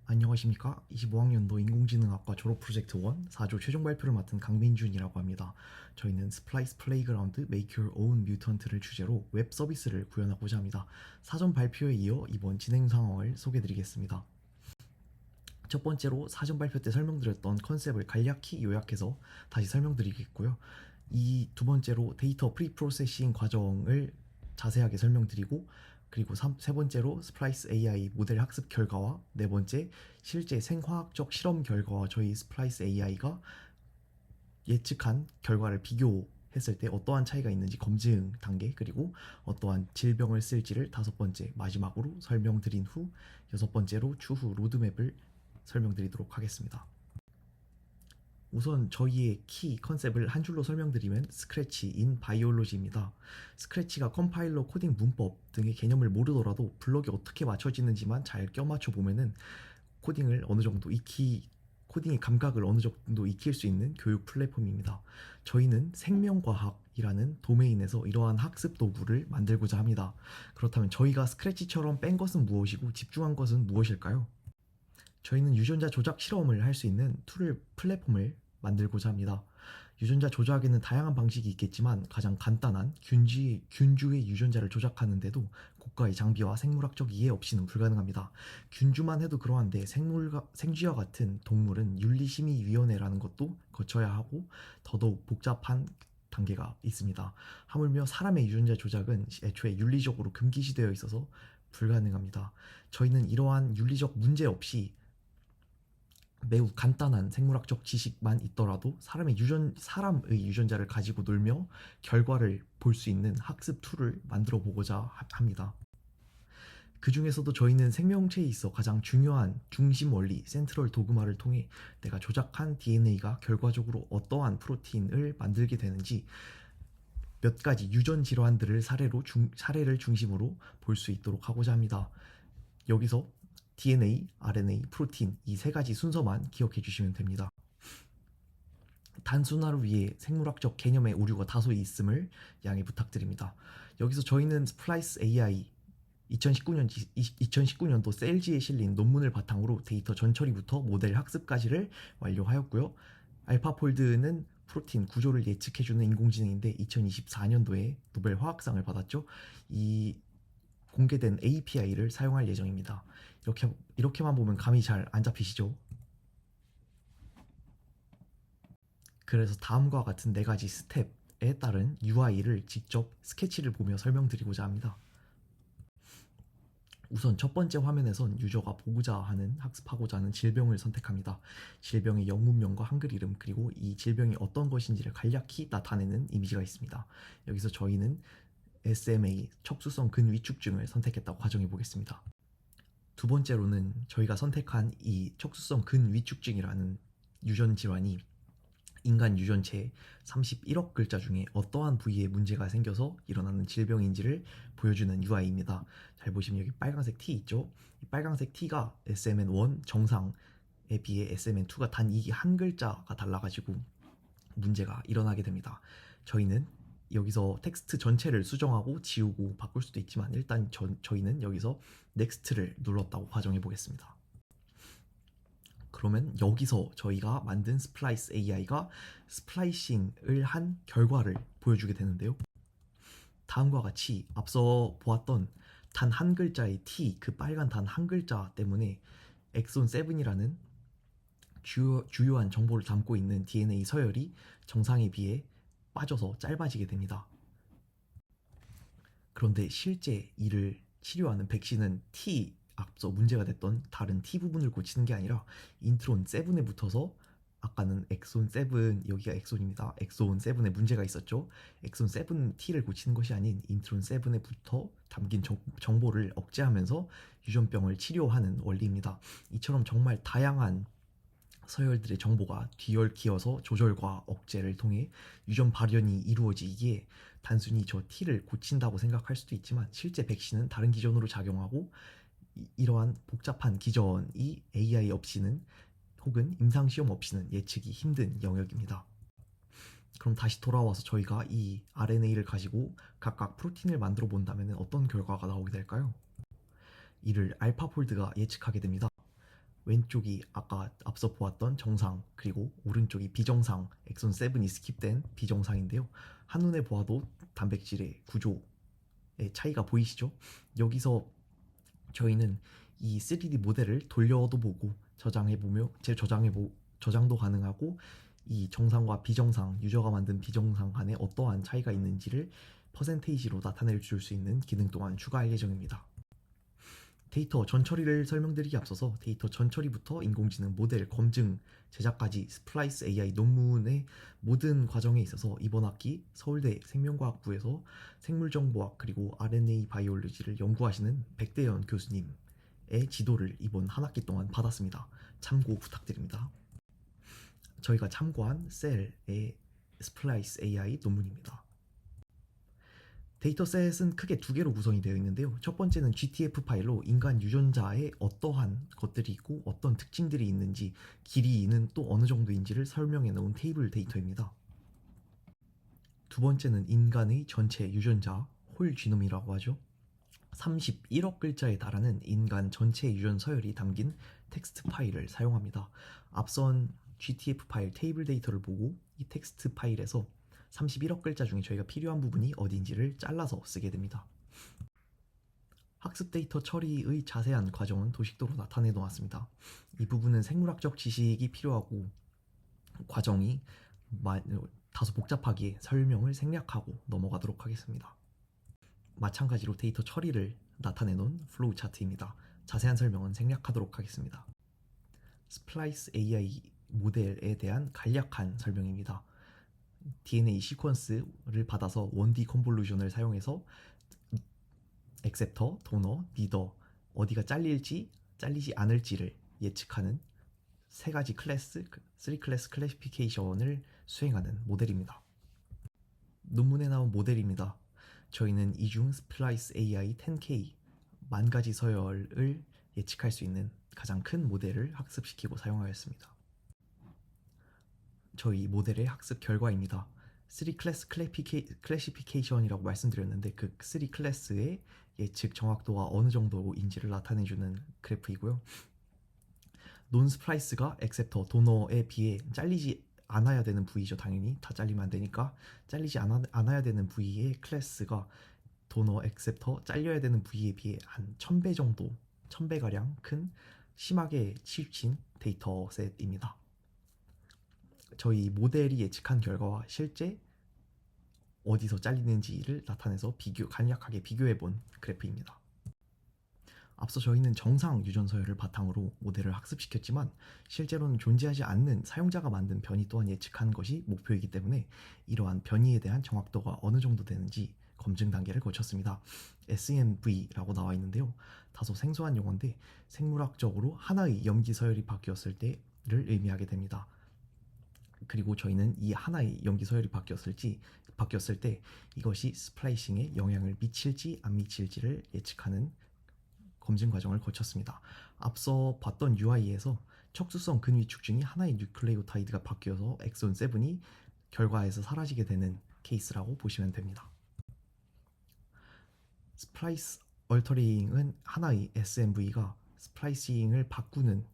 안녕하십니까? 25학년도 인공지능학과 졸업 프로젝트 1 4조 최종 발표를 맡은 강민준이라고 합니다. 저희는 스플라이스 플레이그라운드 Make Your Own Mutant를 주제로 웹 서비스를 구현하고자 합니다. 사전 발표에 이어 이번 진행 상황을 소개드리겠습니다. 첫 번째로 사전 발표 때 설명드렸던 컨셉을 간략히 요약해서 다시 설명드리겠고요. 이 두 번째로 데이터 프리프로세싱 과정을 자세하게 설명드리고, 그리고 세 번째로 스플라이스 AI 모델 학습 결과와 네 번째 실제 생화학적 실험 결과와 저희 스플라이스 AI가 예측한 결과를 비교했을 때 어떠한 차이가 있는지 검증 단계, 그리고 어떠한 질병을 쓸지를 다섯 번째 마지막으로 설명드린 후 여섯 번째로 추후 로드맵을 설명드리도록 하겠습니다. 우선 저희의 키 컨셉을 한 줄로 설명드리면 스크래치 인 바이올로지입니다. 스크래치가 컴파일러 코딩 문법 등의 개념을 모르더라도 블럭이 어떻게 맞춰지는지만 잘 껴맞춰 보면은 코딩의 감각을 어느 정도 익힐 수 있는 교육 플랫폼입니다. 저희는 생명과학이라는 도메인에서 이러한 학습 도구를 만들고자 합니다. 그렇다면 저희가 스크래치처럼 뺀 것은 무엇이고 집중한 것은 무엇일까요? 저희는 유전자 조작 실험을 할 수 있는 플랫폼을 만들고자 합니다. 유전자 조작에는 다양한 방식이 있겠지만 가장 간단한 균주의 유전자를 조작하는데도 고가의 장비와 생물학적 이해 없이는 불가능합니다. 균주만 해도 그러한데 생쥐와 같은 동물은 윤리심의위원회라는 것도 거쳐야 하고 더더욱 복잡한 단계가 있습니다. 하물며 사람의 유전자 조작은 애초에 윤리적으로 금기시되어 있어서 불가능합니다. 저희는 이러한 윤리적 문제 없이 매우 간단한 생물학적 지식만 있더라도 사람의 유전자를 가지고 놀며 결과를 볼 수 있는 학습 툴을 만들어 보고자 합니다. 그 중에서도 저희는 생명체에 있어 가장 중요한 중심 원리, 센트럴 도그마를 통해 내가 조작한 DNA가 결과적으로 어떠한 프로틴을 만들게 되는지 몇 가지 유전 질환들을 사례를 중심으로 볼 수 있도록 하고자 합니다. 여기서 DNA, RNA, 프로틴 이 세 가지 순서만 기억해 주시면 됩니다. 단순화를 위해 생물학적 개념의 오류가 다소 있음을 양해 부탁드립니다. 여기서 저희는 스플라이스 AI 2019년도 셀지에 실린 논문을 바탕으로 데이터 전처리부터 모델 학습까지를 완료하였고요. 알파폴드는 프로틴 구조를 예측해주는 인공지능인데 2024년도에 노벨 화학상을 받았죠. 이 공개된 API를 사용할 예정입니다. 이렇게만 보면 감이 잘 안 잡히시죠? 그래서 다음과 같은 네 가지 스텝에 따른 UI를 직접 스케치를 보며 설명드리고자 합니다. 우선 첫 번째 화면에선 유저가 학습하고자 하는 질병을 선택합니다. 질병의 영문명과 한글 이름, 그리고 이 질병이 어떤 것인지를 간략히 나타내는 이미지가 있습니다. 여기서 저희는 SMA, 척수성 근위축증을 선택했다고 가정해 보겠습니다. 두 번째로는 저희가 선택한 이 척수성 근위축증이라는 유전 질환이 인간 유전체 31억 글자 중에 어떠한 부위에 문제가 생겨서 일어나는 질병인지를 보여주는 UI입니다. 잘 보시면 여기 빨간색 T 있죠? 이 빨간색 T가 SMN1 정상에 비해 SMN2가 단 이 한 글자가 달라가지고 문제가 일어나게 됩니다. 저희는 여기서 텍스트 전체를 수정하고 지우고 바꿀 수도 있지만 일단 저희는 여기서 넥스트를 눌렀다고 가정해 보겠습니다. 그러면 여기서 저희가 만든 스플라이스 AI가 스플라이싱을 한 결과를 보여주게 되는데요. 다음과 같이 앞서 보았던 단 한 글자의 T, 그 빨간 단 한 글자 때문에 엑손 7이라는 주요한 정보를 담고 있는 DNA 서열이 정상에 비해 빠져서 짧아지게 됩니다. 그런데 실제 이를 치료하는 백신은 앞서 문제가 됐던 다른 T 부분을 고치는 게 아니라 인트론 7에 붙어서, 아까는 엑손 7, 여기가 엑손입니다. 엑손 7에 문제가 있었죠. 엑손 7 T를 고치는 것이 아닌 인트론 7에 붙어 담긴 정보를 억제하면서 유전병을 치료하는 원리입니다. 이처럼 정말 다양한 서열들의 정보가 뒤얽이어서 조절과 억제를 통해 유전 발현이 이루어지기에 단순히 저 T를 고친다고 생각할 수도 있지만 실제 백신은 다른 기전으로 작용하고 이러한 복잡한 기전이 AI 없이는 혹은 임상시험 없이는 예측이 힘든 영역입니다. 그럼 다시 돌아와서 저희가 이 RNA를 가지고 각각 프로틴을 만들어 본다면 어떤 결과가 나오게 될까요? 이를 알파폴드가 예측하게 됩니다. 왼쪽이 아까 앞서 보았던 정상, 그리고 오른쪽이 비정상, 엑손 7이 스킵된 비정상인데요. 한눈에 보아도 단백질의 구조의 차이가 보이시죠? 여기서 저희는 이 3D 모델을 돌려도 보고 저장해보며 저장도 가능하고, 이 정상과 비정상, 유저가 만든 비정상 간에 어떠한 차이가 있는지를 퍼센테이지로 나타낼 수 있는 기능 또한 추가할 예정입니다. 데이터 전처리를 설명드리기 앞서서 데이터 전처리부터 인공지능 모델 검증, 제작까지 스플라이스 AI 논문의 모든 과정에 있어서 이번 학기 서울대 생명과학부에서 생물정보학 그리고 RNA 바이올로지를 연구하시는 백대현 교수님의 지도를 이번 한 학기 동안 받았습니다. 참고 부탁드립니다. 저희가 참고한 셀의 스플라이스 AI 논문입니다. 데이터셋은 크게 두 개로 구성이 되어 있는데요. 첫 번째는 GTF 파일로 인간 유전자에 어떠한 것들이 있고 어떤 특징들이 있는지, 길이는 또 어느 정도인지를 설명해 놓은 테이블 데이터입니다. 두 번째는 인간의 전체 유전자, 홀 지놈이라고 하죠. 31억 글자에 달하는 인간 전체 유전 서열이 담긴 텍스트 파일을 사용합니다. 앞선 GTF 파일 테이블 데이터를 보고 이 텍스트 파일에서 31억 글자 중에 저희가 필요한 부분이 어딘지를 잘라서 쓰게 됩니다. 학습 데이터 처리의 자세한 과정은 도식도로 나타내 놓았습니다. 이 부분은 생물학적 지식이 필요하고 과정이 다소 복잡하기에 설명을 생략하고 넘어가도록 하겠습니다. 마찬가지로 데이터 처리를 나타내 놓은 플로우 차트입니다. 자세한 설명은 생략하도록 하겠습니다. 스플라이스 AI 모델에 대한 간략한 설명입니다. DNA 시퀀스를 받아서 1D 컨볼루션을 사용해서 액셉터, 도너, 리더, 어디가 잘릴지 잘리지 않을지를 예측하는 세 가지 클래스, 3클래스 클래시피케이션을 수행하는 모델입니다. 논문에 나온 모델입니다. 저희는 이중 스플라이스 AI 10K 만가지 서열을 예측할 수 있는 가장 큰 모델을 학습시키고 사용하였습니다. 저희 모델의 학습 결과입니다. 3클래스 클래시피케이션이라고 말씀드렸는데 그 3클래스의 예측 정확도가 어느 정도인지를 나타내주는 그래프이고요. 논스플라이스가 액셉터, 도너에 비해 잘리지 않아야 되는 부위죠. 당연히 다 잘리면 안 되니까 잘리지 않아야 되는 부위의 클래스가 도너, 액셉터, 잘려야 되는 부위에 비해 한 1000배 정도, 1000배가량 큰 심하게 치우친 데이터셋입니다. 저희 모델이 예측한 결과와 실제 어디서 잘리는지를 나타내서 간략하게 비교해본 그래프입니다. 앞서 저희는 정상 유전 서열을 바탕으로 모델을 학습시켰지만 실제로는 존재하지 않는 사용자가 만든 변이 또한 예측한 것이 목표이기 때문에 이러한 변이에 대한 정확도가 어느 정도 되는지 검증 단계를 거쳤습니다. SNV라고 나와 있는데요. 다소 생소한 용어인데 생물학적으로 하나의 염기 서열이 바뀌었을 때를 의미하게 됩니다. 그리고 저희는 이 하나의 염기 서열이 바뀌었을 때 이것이 스플라이싱에 영향을 미칠지 안 미칠지를 예측하는 검증 과정을 거쳤습니다. 앞서 봤던 UI에서 척수성 근위축 중이 하나의 뉴클레오타이드가 바뀌어서 엑손 7이 결과에서 사라지게 되는 케이스라고 보시면 됩니다. 스플라이스 얼터링은 하나의 SNV가 스플라이싱을 바꾸는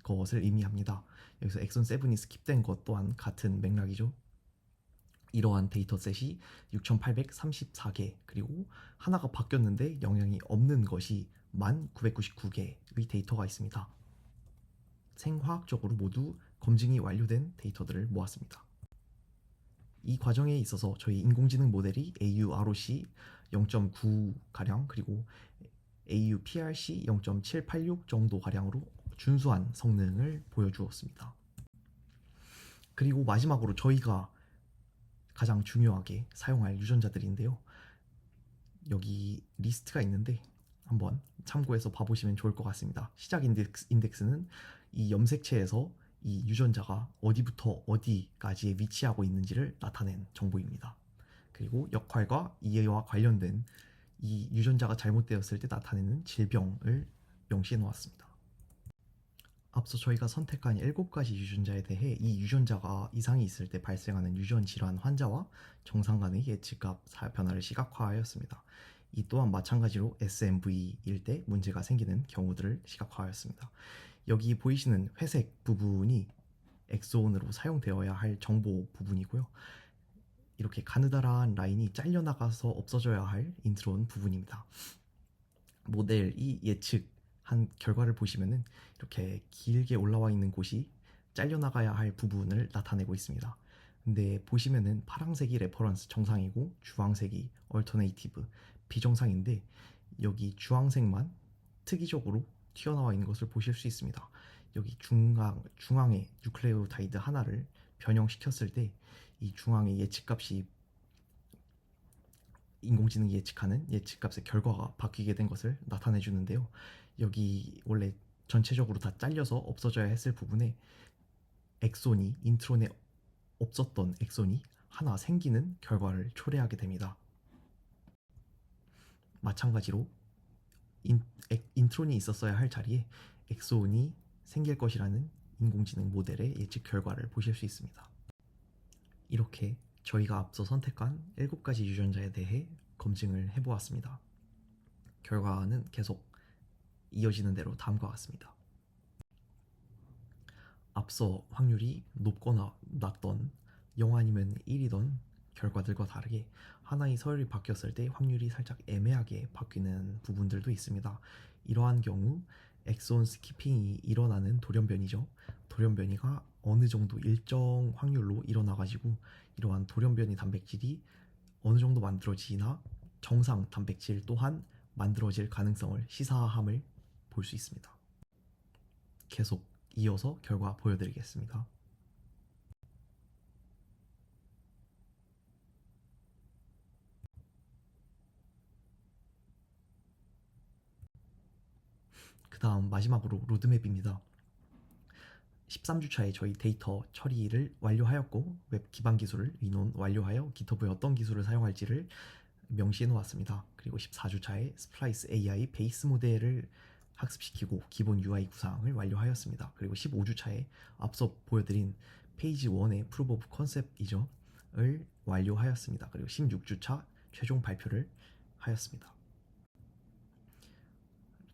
것을 의미합니다. 여기서 엑손 7이 스킵된 것 또한 같은 맥락이죠. 이러한 데이터셋이 6834개, 그리고 하나가 바뀌었는데 영향이 없는 것이 1999개의 데이터가 있습니다. 생화학적으로 모두 검증이 완료된 데이터들을 모았습니다. 이 과정에 있어서 저희 인공지능 모델이 AU-ROC 0.9가량 그리고 AU-PRC 0.786 정도 가량으로 준수한 성능을 보여주었습니다. 그리고 마지막으로 저희가 가장 중요하게 사용할 유전자들인데요. 여기 리스트가 있는데 한번 참고해서 봐보시면 좋을 것 같습니다. 시작 인덱스는 이 염색체에서 이 유전자가 어디부터 어디까지에 위치하고 있는지를 나타낸 정보입니다. 그리고 역할과 이해와 관련된 이 유전자가 잘못되었을 때 나타내는 질병을 명시해 놓았습니다. 앞서 저희가 선택한 7가지 유전자에 대해 이 유전자가 이상이 있을 때 발생하는 유전 질환 환자와 정상 간의 예측값 변화를 시각화하였습니다. 이 또한 마찬가지로 SNV일 때 문제가 생기는 경우들을 시각화하였습니다. 여기 보이시는 회색 부분이 엑소온으로 사용되어야 할 정보 부분이고요. 이렇게 가느다란 라인이 잘려나가서 없어져야 할 인트론 부분입니다. 모델이 예측한 결과를 보시면은 이렇게 길게 올라와 있는 곳이 잘려나가야 할 부분을 나타내고 있습니다. 근데 보시면은 파란색이 레퍼런스 정상이고 주황색이 얼터네이티브 비정상인데, 여기 주황색만 특이적으로 튀어나와 있는 것을 보실 수 있습니다. 여기 중앙에 뉴클레오타이드 하나를 변형시켰을 때 이 중앙의 예측값이 인공지능이 예측하는 예측값의 결과가 바뀌게 된 것을 나타내 주는데요. 여기 원래 전체적으로 다 잘려서 없어져야 했을 부분에 엑손이 인트론에 없었던 엑손이 하나 생기는 결과를 초래하게 됩니다. 마찬가지로 인트론이 있었어야 할 자리에 엑손이 생길 것이라는 인공지능 모델의 예측 결과를 보실 수 있습니다. 이렇게 저희가 앞서 선택한 7가지 유전자에 대해 검증을 해보았습니다. 결과는 계속 이어지는 대로 다음과 같습니다. 앞서 확률이 높거나 낮던 0 아니면 1이던 결과들과 다르게 하나의 서열이 바뀌었을 때 확률이 살짝 애매하게 바뀌는 부분들도 있습니다. 이러한 경우 엑손 스키핑이 일어나는 돌연변이죠. 돌연변이가 어느 정도 일정 확률로 일어나가지고 이러한 돌연변이 단백질이 어느 정도 만들어지나 정상 단백질 또한 만들어질 가능성을 시사함을 볼 수 있습니다. 계속 이어서 결과 보여드리겠습니다. 그 다음 마지막으로 로드맵입니다. 13주차에 저희 데이터 처리를 완료하였고 웹 기반 기술을 인원 완료하여 기터브에 어떤 기술을 사용할지를 명시해 놓았습니다. 그리고 14주차에 스플라이스 AI 베이스 모델을 학습시키고 기본 UI 구상을 완료하였습니다. 그리고 15주차에 앞서 보여드린 페이지 1의 프루브 오브 컨셉이죠를 완료하였습니다. 그리고 16주차 최종 발표를 하였습니다.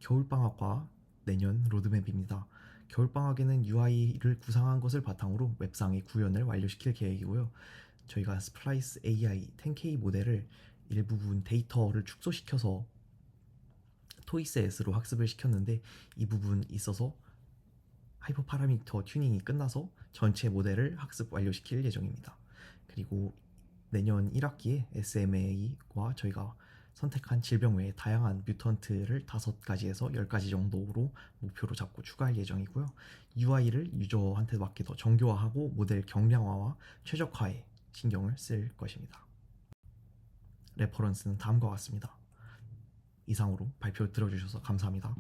겨울방학과 내년 로드맵입니다. 겨울방학에는 UI를 구상한 것을 바탕으로 웹상의 구현을 완료시킬 계획이고요. 저희가 스플라이스 AI 10K 모델을 일부분 데이터를 축소시켜서 토이스S로 학습을 시켰는데 이 부분 있어서 하이퍼 파라미터 튜닝이 끝나서 전체 모델을 학습 완료시킬 예정입니다. 그리고 내년 1학기에 SMA와 저희가 선택한 질병 외에 다양한 뮤턴트를 5가지에서 10가지 정도로 목표로 잡고 추가할 예정이고요. UI를 유저한테 맞게 더 정교화하고 모델 경량화와 최적화에 신경을 쓸 것입니다. 레퍼런스는 다음과 같습니다. 이상으로 발표 들어주셔서 감사합니다.